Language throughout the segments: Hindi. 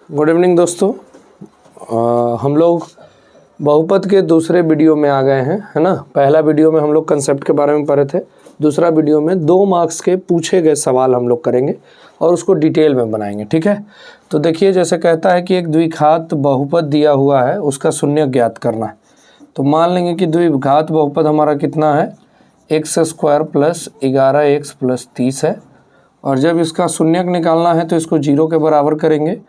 गुड इवनिंग दोस्तों। हम लोग बहुपद के दूसरे वीडियो में आ गए हैं, है ना। पहला वीडियो में हम लोग कंसेप्ट के बारे में पढ़े थे। दूसरा वीडियो में 2 मार्क्स के पूछे गए सवाल हम लोग करेंगे और उसको डिटेल में बनाएंगे, ठीक है। तो देखिए, जैसे कहता है कि एक द्विघात बहुपद दिया हुआ है, उसका शून्य ज्ञात करना है। तो मान लेंगे कि द्विघात बहुपद हमारा कितना है, x² प्लस 11x प्लस 30 है। और जब इसका शून्यक निकालना है तो इसको 0 के बराबर करेंगे।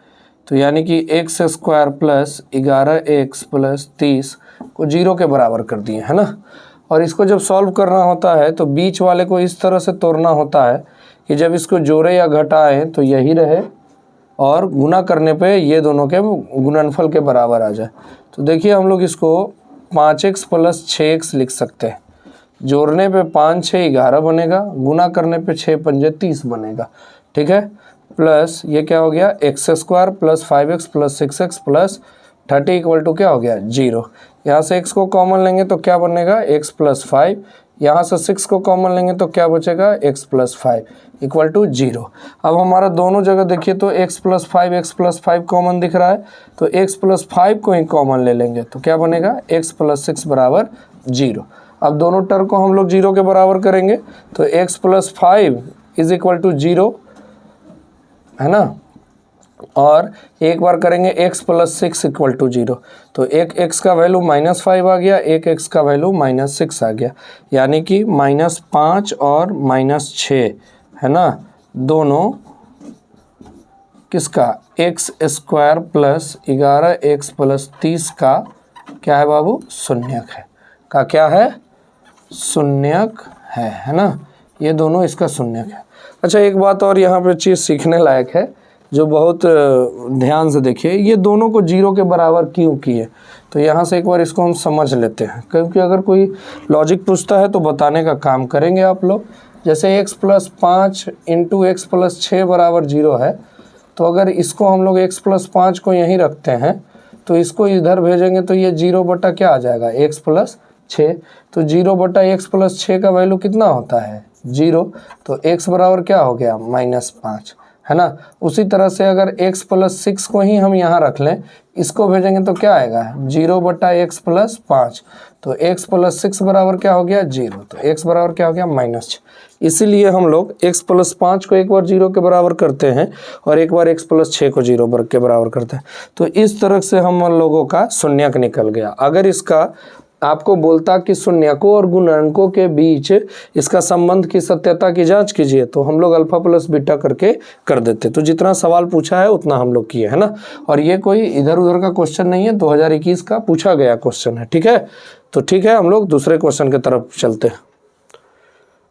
तो यानी कि x² प्लस 11x प्लस 30 को 0 के बराबर कर दिए, है ना। और इसको जब सॉल्व करना होता है तो बीच वाले को इस तरह से तोड़ना होता है कि जब इसको जोड़े या घटाएं तो यही रहे और गुना करने पे ये दोनों के गुणनफल के बराबर आ जाए। तो देखिए, हम लोग इसको 5x प्लस 6x लिख सकते हैं। जोड़ने पे 5 6 11 बनेगा, गुना करने पे 6 पंजे 30 बनेगा, ठीक है। प्लस ये क्या हो गया, x² plus 5x plus 6x plus 30 equal to क्या हो गया 0। यहाँ से x को कॉमन लेंगे तो क्या बनेगा x प्लस 5, यहाँ से 6 को कॉमन लेंगे तो क्या बचेगा x प्लस 5 इक्वल टू 0। अब हमारा दोनों जगह देखिए तो x प्लस 5 कॉमन दिख रहा है, तो x प्लस 5 को ही कॉमन ले लेंगे तो क्या बनेगा x प्लस 6 बराबर 0। अब दोनों टर्म को हम लोग 0 के बराबर करेंगे तो x plus 5 is equal to 0, है ना। और एक बार करेंगे x प्लस 6 इक्वल टू 0, तो एक x का वैल्यू -5 आ गया, एक x का वैल्यू -6 आ गया। यानी कि -5 और -6, है ना, दोनों किसका, x² प्लस 11x प्लस 30 का क्या है बाबू, शून्यक है। का क्या है, शून्यक है ना। ये दोनों इसका शून्यक है। अच्छा, एक बात और यहाँ पे चीज़ सीखने लायक है जो बहुत ध्यान से देखिए, ये दोनों को 0 के बराबर क्यों किए। तो यहाँ से एक बार इसको हम समझ लेते हैं, क्योंकि अगर कोई लॉजिक पूछता है तो बताने का काम करेंगे आप लोग। जैसे x plus 5 into x plus 6 बराबर 0 है, तो अगर इसको हम लोग x प्लस 5 को यहीं रखते हैं तो इसको इधर भेजेंगे तो ये 0 बटा क्या आ जाएगा, x प्लस 6। तो 0 बटा x प्लस 6 का वैल्यू कितना होता है, 0। तो x बराबर क्या हो गया, -5, है ना। उसी तरह से अगर x प्लस 6 को ही हम यहाँ रख लें, इसको भेजेंगे तो क्या आएगा, 0 बटा x प्लस 5। तो x प्लस 6 बराबर क्या हो गया, 0। तो x बराबर क्या हो गया, -6। इसीलिए हम लोग x प्लस 5 को एक बार 0 के बराबर करते हैं और एक बार x प्लस 6 को 0 के बराबर करते हैं। तो इस तरह से हम लोगों का शून्यक निकल गया। अगर इसका आपको बोलता कि शून्यकों और गुणनकों के बीच इसका संबंध की सत्यता की जांच कीजिए, तो हम लोग अल्फा प्लस बीटा करके कर देते। तो जितना सवाल पूछा है उतना हम लोग किए, है ना। और ये कोई इधर उधर का क्वेश्चन नहीं है, 2021 का पूछा गया क्वेश्चन है, ठीक है। तो ठीक है, हम लोग दूसरे क्वेश्चन की तरफ चलते हैं।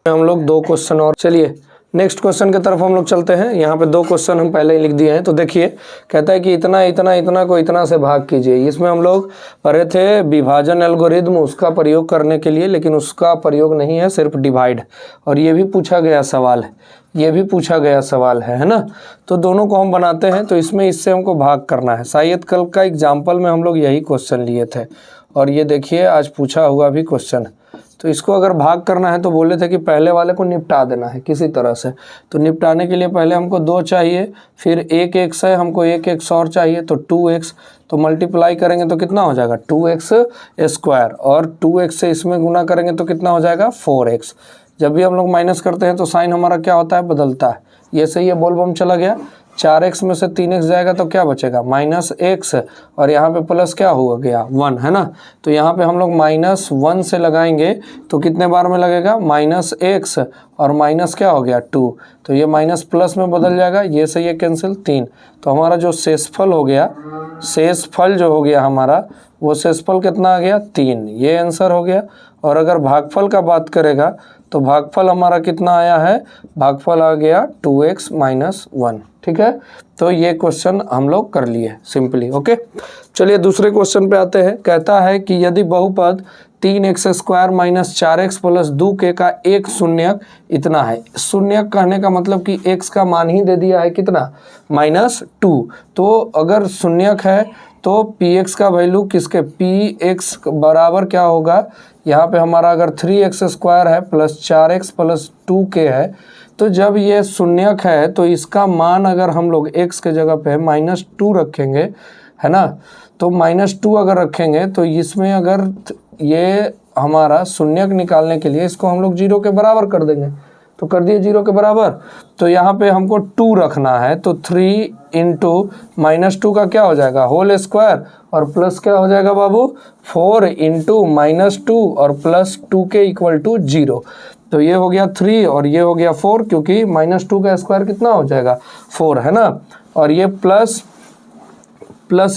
हम लोग 2 क्वेश्चन और, चलिए नेक्स्ट क्वेश्चन की तरफ हम लोग चलते हैं। यहाँ पे 2 क्वेश्चन हम पहले ही लिख दिए हैं। तो देखिए, कहता है कि इतना इतना इतना को इतना से भाग कीजिए। इसमें हम लोग पढ़े थे विभाजन एल्गोरिदम, उसका प्रयोग करने के लिए, लेकिन उसका प्रयोग नहीं है, सिर्फ डिवाइड। और ये भी पूछा गया सवाल है, ये भी पूछा गया सवाल है ना। तो दोनों को हम बनाते हैं। तो इसमें इससे हमको भाग करना है। शायद कल का एग्जाम्पल में हम लोग यही क्वेश्चन लिए थे और ये देखिए आज पूछा हुआ भी क्वेश्चन। तो इसको अगर भाग करना है तो बोले थे कि पहले वाले को निपटा देना है किसी तरह से। तो निपटाने के लिए पहले हमको 2 चाहिए, फिर एक x है, हमको एक x और चाहिए तो 2x। तो मल्टीप्लाई करेंगे तो कितना हो जाएगा, 2x², और 2x से इसमें गुना करेंगे तो कितना हो जाएगा, 4x। जब भी हम लोग माइनस करते हैं तो साइन हमारा क्या होता है, बदलता है। ये सही है, बोल बम चला गया। 4x में से 3x जाएगा तो क्या बचेगा, -x, और यहाँ पे प्लस क्या हुआ गया, 1, है ना। तो यहाँ पे हम लोग -1 से लगाएंगे तो कितने बार में लगेगा, -x, और माइनस क्या हो गया 2, तो ये माइनस प्लस में बदल जाएगा। ये सही है, कैंसिल 3। तो हमारा जो शेषफल हो गया, शेषफल जो हो गया हमारा, वो शेषफल कितना आ गया, 3। ये आंसर हो गया। और अगर भागफल का बात करेगा तो भागफल हमारा कितना आया है, भागफल आ गया 2x - 1, ठीक है। तो ये क्वेश्चन हम लोग कर लिए सिंपली, ओके। चलिए दूसरे क्वेश्चन पे आते हैं। कहता है कि यदि बहुपद 3x² - 4x प्लस 2k का एक शून्यक इतना है। शून्यक कहने का मतलब कि x का मान ही दे दिया है कितना, -2। तो अगर शून्यक है तो px का वैल्यू किसके, px बराबर क्या होगा, यहाँ पे हमारा अगर 3x² है प्लस 4x प्लस 2k है, तो जब ये शून्यक है तो इसका मान अगर हम लोग x के जगह पे -2 रखेंगे, है ना, तो -2 अगर रखेंगे तो इसमें अगर ये हमारा शून्यक निकालने के लिए इसको हम लोग 0 के बराबर कर देंगे, तो कर दिए 0 के बराबर। तो यहाँ पे हमको 2 रखना है, तो 3 इंटू -2 का क्या हो जाएगा होल स्क्वायर, और प्लस क्या हो जाएगा बाबू 4 इंटू -2 और प्लस 2 के इक्वल टू 0। तो ये हो गया 3 और ये हो गया 4, क्योंकि -2 का स्क्वायर कितना हो जाएगा 4, है ना। और ये प्लस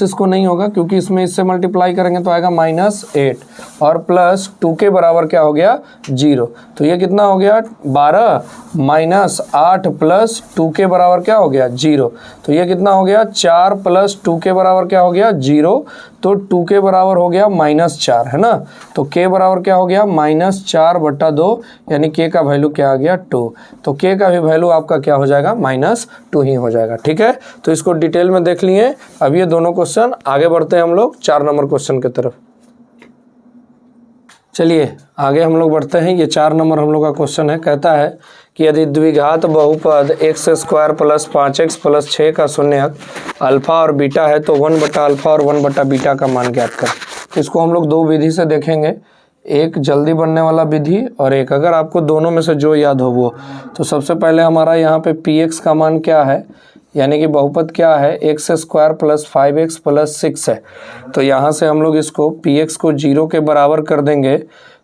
इसको नहीं होगा क्योंकि इसमें इससे मल्टीप्लाई करेंगे तो आएगा -8 और प्लस 2 के बराबर क्या हो गया 0। तो ये कितना हो गया 12 -8 प्लस 2 के बराबर क्या हो गया 0। तो ये कितना हो गया 4 प्लस 2 के बराबर क्या हो गया 0। तो 2 के बराबर हो गया -4, है ना। तो k बराबर क्या हो गया -4/2, यानी k का वैल्यू क्या आ गया 2। तो k का भी वैल्यू आपका क्या हो जाएगा -2 ही हो जाएगा, ठीक है। तो इसको डिटेल में देख लिए। अब ये दोनों क्वेश्चन, आगे बढ़ते हैं हम लोग 4 नंबर क्वेश्चन की तरफ। चलिए आगे हम लोग बढ़ते हैं। ये 4 नंबर हम लोग का क्वेश्चन है। कहता है कि यदि द्विघात बहुपद x² + 5x + 6 का शून्यक अल्फा और बीटा है तो 1/अल्फा और 1/बीटा का मान ज्ञात करें। इसको हम लोग 2 विधि से देखेंगे, एक जल्दी बनने वाला विधि और एक, अगर आपको दोनों में से जो याद हो वो। तो सबसे पहले हमारा यहाँ पे px का मान क्या है, यानी कि बहुपद क्या है x² + 5x + 6 है। तो यहाँ से हम लोग इसको px को 0 के बराबर कर देंगे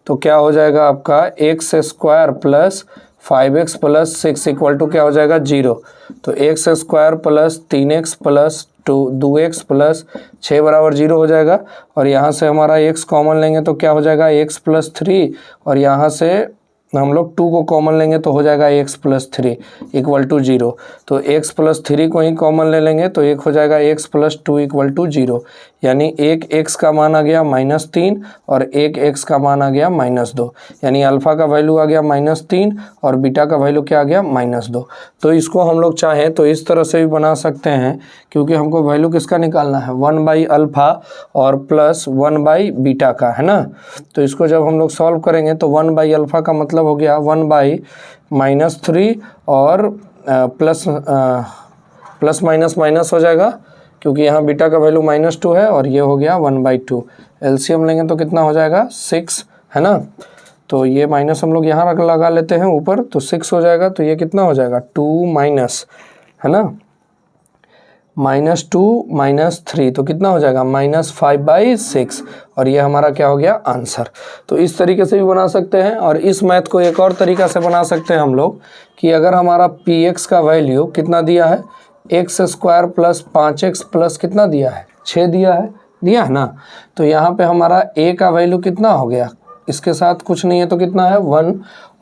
तो क्या हो जाएगा आपका x² + 5x + 6 इक्वल टू क्या हो जाएगा 0। तो x² + 3x + 2x + 6 बराबर 0 हो जाएगा। और यहाँ से हमारा x कॉमन लेंगे तो क्या हो जाएगा x + 3, और यहाँ से हम लोग 2 को कॉमन लेंगे तो हो जाएगा x + 3 इक्वल टू 0। तो x + 3 को ही कॉमन ले लेंगे तो एक हो जाएगा x + 2 इक्वल टू 0, यानी एक x का मान आ गया -3 और एक x का मान आ गया -2, यानी अल्फ़ा का वैल्यू आ गया -3 और बीटा का वैल्यू क्या आ गया -2। तो इसको हम लोग चाहें तो इस तरह से भी बना सकते हैं, क्योंकि हमको वैल्यू किसका निकालना है 1/अल्फ़ा और प्लस 1/बीटा का, है ना। तो इसको जब हम लोग सॉल्व करेंगे तो 1/अल्फ़ा का मतलब हो गया 1/-3 और प्लस माइनस हो जाएगा, क्योंकि यहाँ बीटा का वैल्यू -2 है और ये हो गया 1/2। एलसीएम लेंगे तो कितना हो जाएगा 6, है ना। तो ये माइनस हम लोग यहाँ लगा लेते हैं ऊपर, तो 6 हो जाएगा। तो ये कितना हो जाएगा 2 माइनस, है ना, -2 - 3 तो कितना हो जाएगा -5/6, और ये हमारा क्या हो गया आंसर। तो इस तरीके से भी बना सकते हैं। और इस मैथ को एक और तरीका से बना सकते हैं हम लोग कि अगर हमारा px का वैल्यू कितना दिया है x² + 5x + कितना दिया है 6 दिया है ना। तो यहाँ पे हमारा a का वैल्यू कितना हो गया, इसके साथ कुछ नहीं है तो कितना है 1,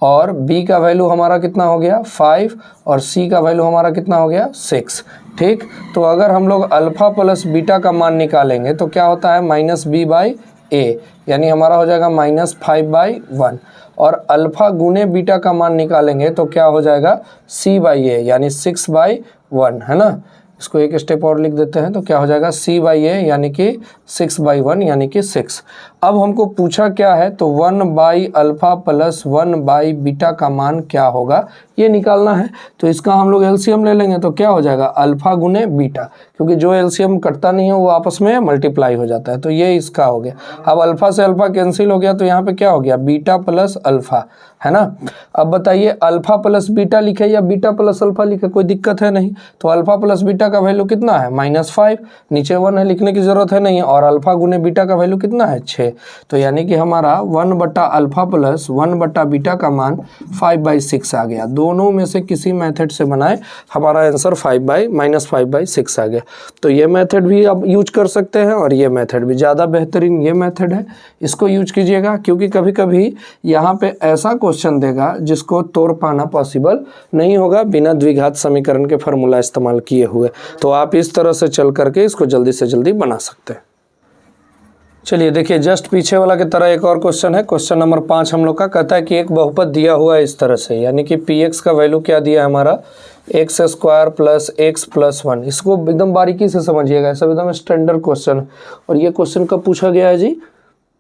और b का वैल्यू हमारा कितना हो गया 5, और c का वैल्यू हमारा कितना हो गया 6, ठीक। तो अगर हम लोग अल्फ़ा प्लस बीटा का मान निकालेंगे तो क्या होता है -b/a, यानी हमारा हो जाएगा -5/1, और अल्फ़ा गुने बीटा का मान निकालेंगे तो क्या हो जाएगा c/a, यानी 6/1, है ना। इसको एक स्टेप और लिख देते हैं तो क्या हो जाएगा c/a, यानी कि 6/1 यानी कि 6। अब हमको पूछा क्या है, तो 1/अल्फ़ा प्लस 1/बीटा का मान क्या होगा ये निकालना है। तो इसका हम लोग एलसीएम ले लेंगे तो क्या हो जाएगा अल्फ़ा गुने बीटा, क्योंकि जो एलसीएम कटता नहीं है वो आपस में मल्टीप्लाई हो जाता है। तो ये इसका हो गया। अब अल्फ़ा से अल्फ़ा कैंसिल हो गया तो यहाँ पे क्या हो गया बीटा प्लस अल्फ़ा, है ना। अब बताइए अल्फ़ा प्लस बीटा लिखे या बीटा प्लस अल्फ़ा लिखे, कोई दिक्कत है नहीं। तो अल्फ़ा प्लस बीटा का वैल्यू कितना है -5, नीचे 1 है, लिखने की ज़रूरत है नहीं, और अल्फ़ा गुने बीटा का वैल्यू कितना है 6। तो यानी कि हमारा 1/अल्फ़ा प्लस 1/बीटा का मान 5/6 आ गया। दोनों में से किसी मेथड से बनाए हमारा आंसर -5/6 आ गया। तो ये मेथड भी आप यूज कर सकते हैं और ये मेथड भी, ज़्यादा बेहतरीन ये मेथड है, इसको यूज कीजिएगा। क्योंकि कभी कभी यहाँ पे ऐसा क्वेश्चन देगा जिसको तोड़ पाना पॉसिबल नहीं होगा बिना द्विघात समीकरण के फार्मूला इस्तेमाल किए हुए। तो आप इस तरह से चल करके इसको जल्दी से जल्दी बना सकते हैं। चलिए देखिए जस्ट पीछे वाला की तरह एक और क्वेश्चन है, क्वेश्चन नंबर 5 हम लोग का। कहता है कि एक बहुपद दिया हुआ है इस तरह से, यानी कि px का वैल्यू क्या दिया है हमारा x² + x + 1। इसको एकदम बारीकी से समझिएगा, ऐसा एकदम स्टैंडर्ड क्वेश्चन है। और ये क्वेश्चन कब पूछा गया है जी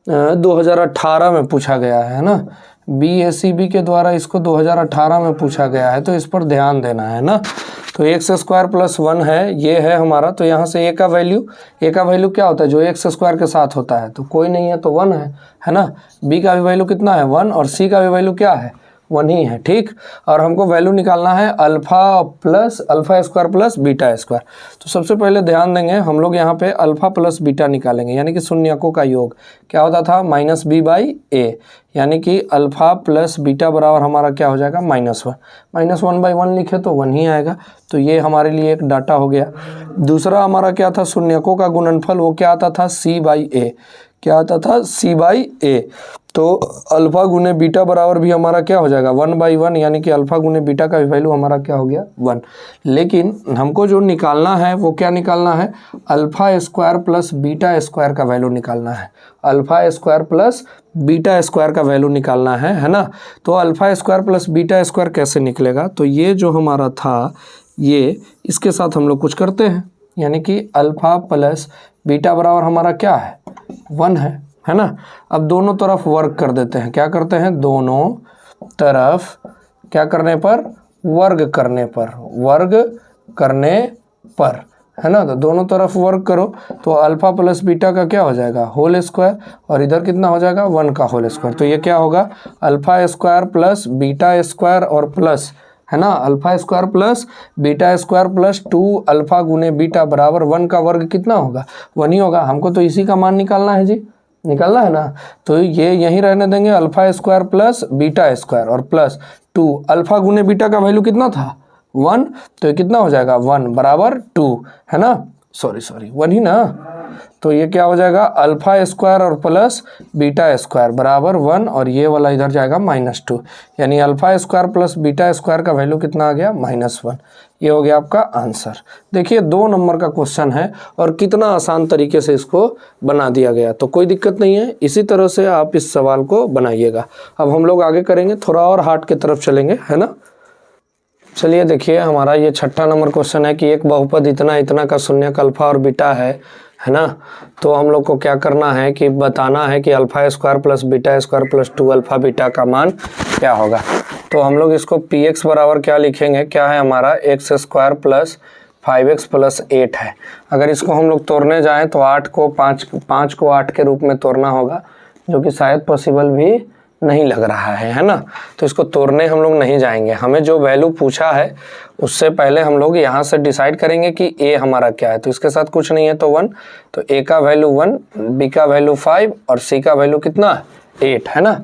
2018 में पूछा गया है ना। BACB के द्वारा इसको 2018 में पूछा गया है, तो इस पर ध्यान देना है ना। तो एक्स स्क्वायर प्लस 1 है, ये है हमारा। तो यहाँ से ए का वैल्यू क्या होता है, जो एक्स स्क्वायर के साथ होता है, तो कोई नहीं है तो 1 है ना। बी का भी वैल्यू कितना है 1, और सी का भी वैल्यू क्या है 1 ही है, ठीक। और हमको वैल्यू निकालना है alpha square plus beta square. तो सबसे पहले ध्यान देंगे हम लोग यहाँ पे अल्फ़ा प्लस बीटा निकालेंगे, यानी कि शून्यकों का योग क्या होता था -b/a, यानी कि अल्फ़ा प्लस बीटा बराबर हमारा क्या हो जाएगा -1। -1/1 लिखे तो 1 ही आएगा। तो ये हमारे लिए एक डाटा हो गया। दूसरा हमारा क्या था, शून्यकों का गुणनफल, वो क्या आता था c/a, क्या आता था c/a। तो अल्फ़ा गुने बीटा बराबर भी हमारा क्या हो जाएगा 1/1, यानी कि अल्फ़ा गुने बीटा का भी वैल्यू हमारा क्या हो गया 1। लेकिन हमको जो निकालना है वो क्या निकालना है, alpha square plus beta square का वैल्यू निकालना है। Alpha square plus beta square का वैल्यू निकालना है ना। तो alpha square plus beta square कैसे निकलेगा, तो ये जो हमारा था, ये इसके साथ हम लोग कुछ करते हैं, यानी कि अल्फ़ा प्लस बीटा बराबर हमारा क्या है 1 है ना। अब दोनों तरफ वर्ग कर देते हैं, क्या करते हैं, दोनों तरफ क्या करने पर, वर्ग करने पर है ना। तो दोनों तरफ वर्ग करो तो अल्फ़ा प्लस बीटा का क्या हो जाएगा होल स्क्वायर, और इधर कितना हो जाएगा 1 का होल स्क्वायर। तो ये क्या होगा alpha square plus beta square और प्लस है ना, alpha square plus beta square plus 2 alpha गुने बीटा बराबर 1 का वर्ग कितना होगा 1 ही होगा। हमको तो इसी का मान निकालना है जी, निकालना है ना। तो ये यहीं रहने देंगे, alpha square plus beta square और प्लस 2 अल्फ़ा गुने बीटा का वैल्यू कितना था 1, तो ये कितना हो जाएगा 1 बराबर 2 है ना, सॉरी 1 ही ना। तो ये क्या हो जाएगा अल्फ़ा स्क्वायर और प्लस बीटा स्क्वायर बराबर 1, और ये वाला इधर जाएगा -2, यानी alpha square plus beta square का वैल्यू कितना आ गया -1। ये हो गया आपका आंसर। देखिए 2 नंबर का क्वेश्चन है और कितना आसान तरीके से इसको बना दिया गया, तो कोई दिक्कत नहीं है, इसी तरह से आप इस सवाल को बनाइएगा। अब हम लोग आगे करेंगे, थोड़ा और हार्ड की तरफ चलेंगे है ना। चलिए देखिए हमारा ये 6ठा नंबर क्वेश्चन है कि एक बहुपद इतना का शून्यक अल्फ़ा और बीटा है ना। तो हम लोग को क्या करना है कि बताना है कि alpha square plus beta square plus 2 alpha beta का मान क्या होगा। तो हम लोग इसको px बराबर क्या लिखेंगे, क्या है हमारा x square plus 5x plus 8 है। अगर इसको हम लोग तोड़ने जाएं तो 8 को 8 के रूप में तोड़ना होगा, जो कि शायद पॉसिबल भी नहीं लग रहा है ना। तो इसको तोड़ने हम लोग नहीं जाएंगे, हमें जो वैल्यू पूछा है उससे पहले हम लोग यहाँ से डिसाइड करेंगे कि a हमारा क्या है। तो इसके साथ कुछ नहीं है तो 1, तो a का वैल्यू 1, b का वैल्यू 5 और c का वैल्यू कितना 8 है ना।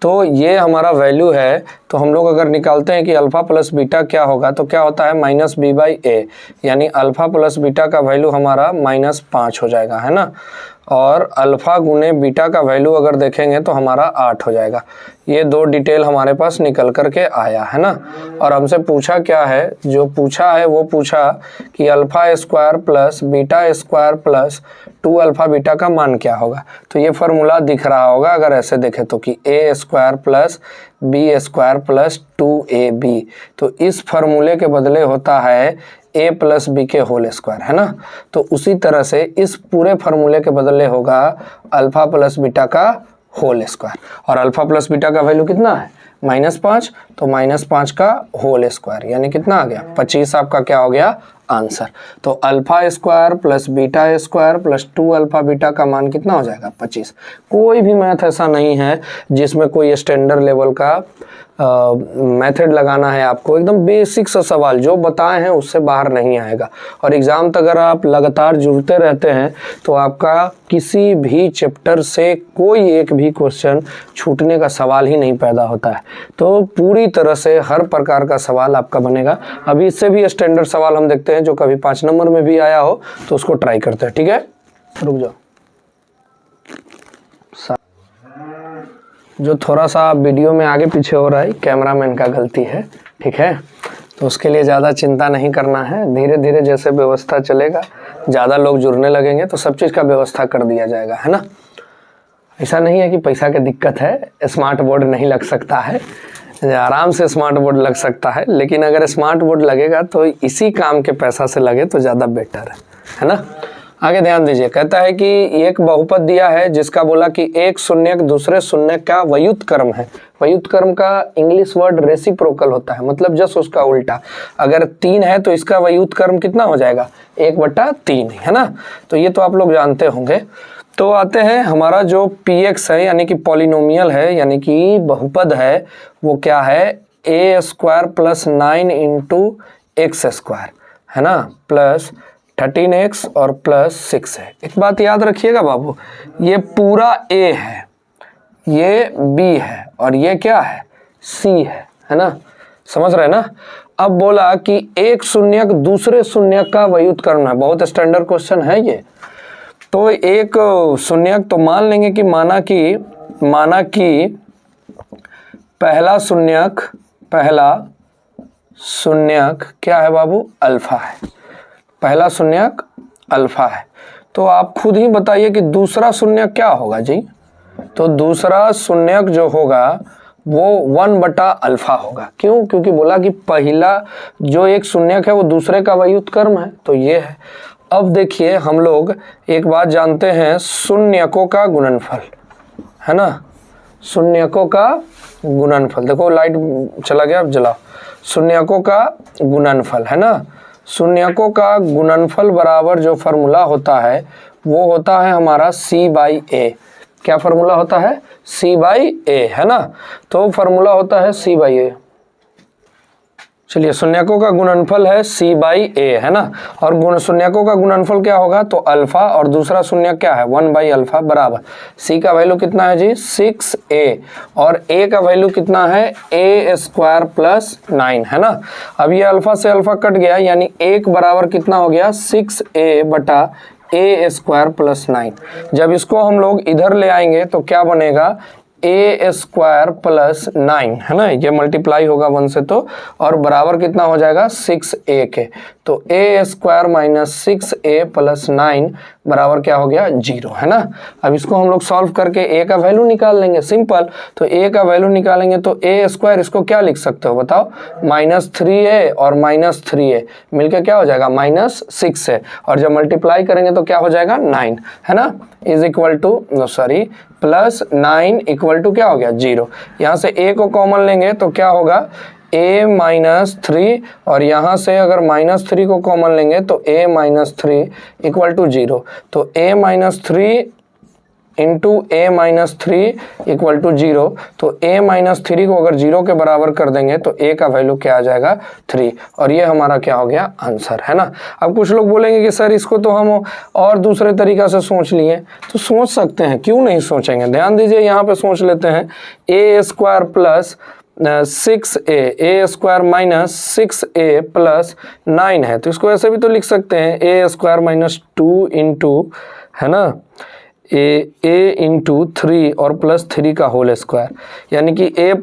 तो ये हमारा वैल्यू है। तो हम लोग अगर निकालते हैं कि अल्फ़ा प्लस बीटा क्या होगा, तो क्या होता है -b/a, यानी अल्फ़ा प्लस बीटा का वैल्यू हमारा -5 हो जाएगा है ना। और अल्फ़ा गुने बीटा का वैल्यू अगर देखेंगे तो हमारा 8 हो जाएगा। ये 2 डिटेल हमारे पास निकल कर के आया है ना। और हमसे पूछा क्या है, जो पूछा है वो पूछा कि alpha square plus beta square plus 2 alpha beta का मान क्या होगा। तो ये फार्मूला दिख रहा होगा अगर ऐसे देखें तो, कि a square plus b square plus 2ab। तो इस फार्मूले के बदले होता है a प्लस बी के होल स्क्वायर है ना। तो उसी तरह से इस पूरे फार्मूले के बदले होगा अल्फ़ा प्लस बीटा का होल स्क्वायर, और अल्फ़ा प्लस बीटा का वैल्यू कितना है -5, तो -5 का होल स्क्वायर यानी कितना आ गया 25 आपका क्या हो गया आंसर। तो alpha square plus beta square plus 2 alpha beta का मान कितना हो जाएगा 25। कोई भी मैथ ऐसा नहीं है जिसमें कोई स्टैंडर्ड लेवल का मेथड लगाना है आपको, एकदम बेसिक सा सवाल जो बताए हैं उससे बाहर नहीं आएगा। और एग्ज़ाम तक अगर आप लगातार जुड़ते रहते हैं तो आपका किसी भी चैप्टर से कोई एक भी क्वेश्चन छूटने का सवाल ही नहीं पैदा होता है। तो पूरी तरह से हर प्रकार का सवाल आपका बनेगा। अभी इससे भी स्टैंडर्ड सवाल हम देखते हैं जो कभी 5 नंबर में भी आया हो, तो उसको ट्राई करते हैं, ठीक है। रुक जाओ, जो थोड़ा सा वीडियो में आगे पीछे हो रहा है कैमरामैन का गलती है, ठीक है। तो उसके लिए ज़्यादा चिंता नहीं करना है, धीरे धीरे जैसे व्यवस्था चलेगा, ज़्यादा लोग जुड़ने लगेंगे तो सब चीज़ का व्यवस्था कर दिया जाएगा है ना। ऐसा नहीं है कि पैसा की दिक्कत है, स्मार्ट बोर्ड नहीं लग सकता है, आराम से स्मार्ट बोर्ड लग सकता है, लेकिन अगर स्मार्ट बोर्ड लगेगा तो इसी काम के पैसा से लगे तो ज़्यादा बेटर है ना। आगे ध्यान दीजिए, कहता है कि एक बहुपद दिया है जिसका बोला कि एक शून्यक दूसरे शून्यक का व्युत्क्रम है। व्युत्क्रम का इंग्लिश वर्ड रेसिप्रोकल होता है, मतलब जस्ट उसका उल्टा। अगर 3 है तो इसका व्युत्क्रम कितना हो जाएगा, 1/3, है ना। तो ये तो आप लोग जानते होंगे। तो आते हैं, हमारा जो px है यानी कि पॉलिनोमियल है यानी कि बहुपद है, वो क्या है, a² + 9 × x², है ना, प्लस 13x और प्लस 6 है। एक बात याद रखिएगा बाबू, ये पूरा a है, ये b है और ये क्या है, c है ना, समझ रहे हैं ना। अब बोला कि एक शून्यक दूसरे शून्यक का व्युत्क्रम है, बहुत स्टैंडर्ड क्वेश्चन है ये। तो एक शून्यक, तो मान लेंगे कि माना कि पहला शून्यक क्या है बाबू, अल्फा है, पहला शून्यक अल्फा है। तो आप खुद ही बताइए कि दूसरा शून्यक क्या होगा जी। तो दूसरा शून्यक जो होगा वो 1/α होगा। क्यों, क्योंकि बोला कि पहला जो एक शून्यक है वो दूसरे का व्युत्क्रम है, तो ये है। अब देखिए, हम लोग एक बात जानते हैं, शून्यकों का गुणनफल, है ना, शून्यकों का गुणनफल। देखो लाइट चला गया, अब जलाओ। शून्यकों का गुणनफल, है ना, शून्यकों का गुणनफल बराबर जो फार्मूला होता है वो होता है हमारा c/a। क्या फार्मूला होता है, c/a, है ना। तो फार्मूला होता है c/a। चलिए, शून्यकों का गुणनफल है c/a, है ना। और शून्यकों का गुणनफल क्या होगा, तो अल्फा, और दूसरा शून्यक क्या है, 1/α बराबर c का वैल्यू कितना है जी, 6a, और a का वैल्यू कितना है, a² + 9, है ना। अब ये अल्फा से अल्फा कट गया, यानी 1 बराबर कितना हो गया, 6a/a² + 9। जब इसको हम लोग इधर ले आएंगे तो क्या बनेगा, a² + 9, है ना, ये मल्टीप्लाई होगा 1 से, तो और बराबर कितना हो जाएगा, 6a के। तो a² - 6a + 9 बराबर क्या हो गया, 0, है ना। अब इसको हम लोग सॉल्व करके a का वैल्यू निकाल लेंगे, सिंपल। तो a का वैल्यू निकालेंगे तो a², इसको क्या लिख सकते हो बताओ, -3a और -3a मिलकर क्या हो जाएगा, -6a, और जब मल्टीप्लाई करेंगे तो क्या हो जाएगा, 9, है ना, is equal to plus 9 equal to क्या हो गया, 0। यहाँ से a को कॉमन लेंगे तो क्या होगा, a - 3, और यहाँ से अगर -3 को कॉमन लेंगे तो a - 3 इक्वल टू 0। तो a - 3 into a - 3 equal to 0। तो a - 3 को अगर 0 के बराबर कर देंगे तो a का वैल्यू क्या आ जाएगा, 3, और ये हमारा क्या हो गया, आंसर, है ना। अब कुछ लोग बोलेंगे कि सर इसको तो हम और दूसरे तरीका से सोच लिए, तो सोच सकते हैं, क्यों नहीं सोचेंगे। ध्यान दीजिए, यहाँ पे सोच लेते हैं, a² + 6a, a² - 6a + 9 है, तो इसको ऐसे भी तो लिख सकते हैं, a² - 2 इंटू, है ना, a × 3 और +3 का होल स्क्वायर, यानी कि a -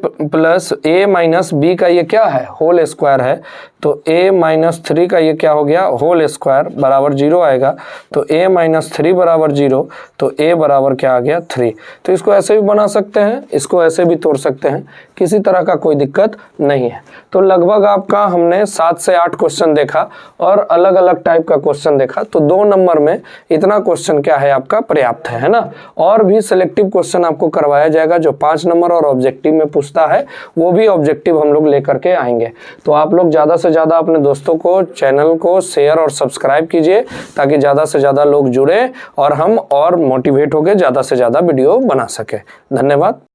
b का ये क्या है, होल स्क्वायर है। तो a - 3 का ये क्या हो गया, होल स्क्वायर बराबर 0 आएगा। तो a - 3 बराबर 0, तो a बराबर क्या आ गया, 3। तो इसको ऐसे भी बना सकते हैं, इसको ऐसे भी तोड़ सकते हैं, किसी तरह का कोई दिक्कत नहीं है। तो लगभग आपका हमने 7 से 8 क्वेश्चन देखा और अलग अलग टाइप का क्वेश्चन देखा। तो 2 नंबर में इतना क्वेश्चन क्या है आपका, पर्याप्त है ना। और भी सिलेक्टिव क्वेश्चन आपको करवाया जाएगा जो 5 नंबर और ऑब्जेक्टिव में पूछता है, वो भी ऑब्जेक्टिव हम लोग लेकर के आएंगे। तो आप लोग ज़्यादा से ज़्यादा अपने दोस्तों को, चैनल को शेयर और सब्सक्राइब कीजिए, ताकि ज़्यादा से ज़्यादा लोग जुड़े और हम और मोटिवेट होकर ज़्यादा से ज़्यादा वीडियो बना सके। धन्यवाद।